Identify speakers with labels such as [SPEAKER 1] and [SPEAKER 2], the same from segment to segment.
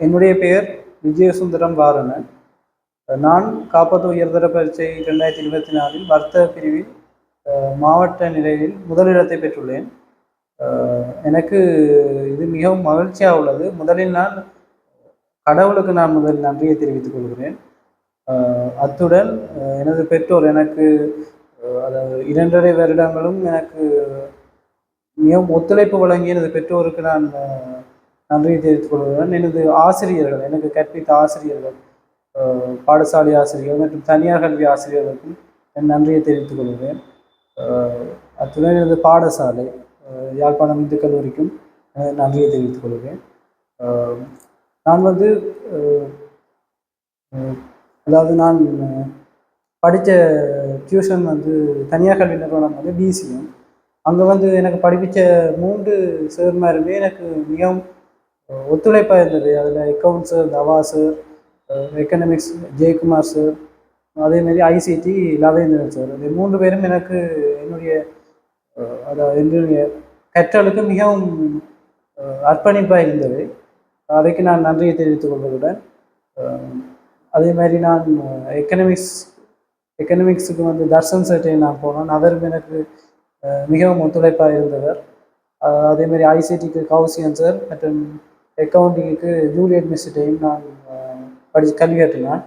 [SPEAKER 1] என்னுடைய பெயர் விஜயசுந்தரம் வாரணன். நான் காப்பது உயர்தர பரீட்சை 2024 வர்த்தக பிரிவில் மாவட்ட நிலையில் முதலிடத்தை பெற்றுள்ளேன். எனக்கு இது மிகவும் மகிழ்ச்சியாக உள்ளது. முதலில் நான் கடவுளுக்கு முதல் நன்றியை தெரிவித்துக் கொள்கிறேன். அத்துடன் எனது பெற்றோர் எனக்கு அதாவது 2.5 வருடங்களும் எனக்கு மிகவும் ஒத்துழைப்பு வழங்கிய எனது பெற்றோருக்கு நான் நன்றியை தெரிவித்துக் கொள்கிறேன். எனது ஆசிரியர்கள், எனக்கு கற்பித்த ஆசிரியர்கள், பாடசாலை ஆசிரியர்கள் மற்றும் தனியார் கல்வி ஆசிரியர்களுக்கும் என் நன்றியை தெரிவித்துக் கொள்கிறேன். அத்துடன் எனது பாடசாலை யாழ்ப்பாணம் இந்து கல்லூரிக்கும் நன்றியை தெரிவித்துக் கொள்கிறேன். நான் அதாவது நான் படித்த டியூஷன் தனியார் கல்வி நிறுவனம் டிசிஎம். அங்கே எனக்கு படிப்பித்த 3 சேர்மாருமே எனக்கு மிகவும் ஒத்துழைப்பாக இருந்தது. அதில் அக்கௌண்ட்ஸ் சார், தவா சார், எக்கனாமிக்ஸ் ஜெயக்குமார் சார், அதேமாரி ஐசிடி லவேந்திரன் சார். இந்த 3 பேரும் எனக்கு என்னுடைய கற்றலுக்கு மிகவும் அர்ப்பணிப்பாக இருந்தது. அதைக்கு நான் நன்றியை தெரிவித்துக் கொள்வதுடன் அதே மாதிரி நான் எக்கனாமிக்ஸுக்கு தர்ஷன் சார்ட்டை நான் போனேன். அவரும் எனக்கு மிகவும் ஒத்துழைப்பாக இருந்தவர். அதேமாதிரி ஐசிடிக்கு கௌசியன் சார் மற்றும் அக்கௌண்டிங்க்கு ஜூலியட் மிஸ்டையும் நான் கல்வி கற்றினான்.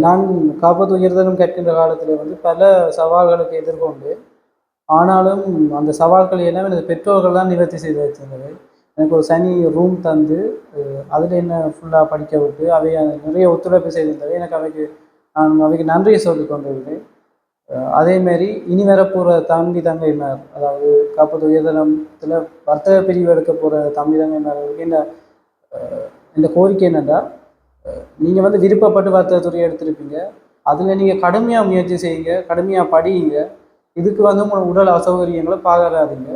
[SPEAKER 1] நான் காப்பது உயர்தரம் கற்கின்ற காலத்தில் பல சவால்களுக்கு எதிர்கொண்டு, ஆனாலும் அந்த சவால்கள் எல்லாம் எனது பெற்றோர்கள் தான் நிவர்த்தி செய்து வச்சிருந்தது. எனக்கு ஒரு தனி ரூம் தந்து அதில் என்ன ஃபுல்லாக படிக்க விட்டு அவை நிறைய ஒத்துழைப்பு செய்திருந்தது. எனக்கு அவைக்கு நன்றியை சொல்லிக் கொண்டிருக்கிறேன். அதேமாரி இனி வரப்போகிற தங்கைமார், அதாவது காப்பது உயர்தரத்தில் வர்த்தக பிரிவு எடுக்க போகிற தங்கைமார்களுக்கு இந்த கோரிக்கை என்னென்னா, நீங்கள் விருப்பப்பட்டு வர்த்தகத்துறையை எடுத்திருப்பீங்க. அதில் நீங்கள் கடுமையாக முயற்சி செய்யுங்க, கடுமையாக படியுங்க. இதுக்கு உங்களோட உடல் அசௌகரியங்களை பார்க்கறாதீங்க.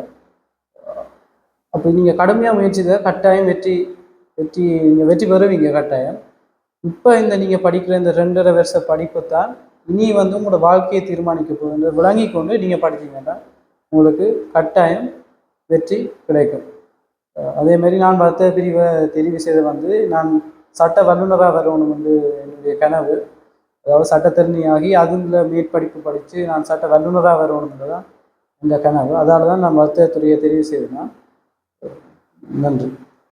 [SPEAKER 1] அப்போ நீங்கள் கடுமையாக முயற்சிங்க, கட்டாயம் நீங்கள் வெற்றி பெறுவீங்க கட்டாயம். இப்போ நீங்கள் படிக்கிற இந்த 2.5 வருஷ படிப்பு தான் இனி உங்களோட வாழ்க்கையை தீர்மானிக்க போகுது. விளங்கி கொண்டு நீங்கள் படித்தீங்கன்னா உங்களுக்கு கட்டாயம் வெற்றி கிடைக்கும். அதேமாரி நான் வர்த்தக பிரிவை தெரிவு செய்த நான் சட்ட வல்லுநராக வரணும் என்னுடைய கனவு. அதாவது சட்டத்தரணியாகி அதில் மேற்படிப்பு படித்து நான் சட்ட வல்லுநராக வரணும்ன்றது தான் இந்த கனவு. அதால் தான் நான் வர்த்தகத்துறையை தெரிவு செய்தேன். நன்றி.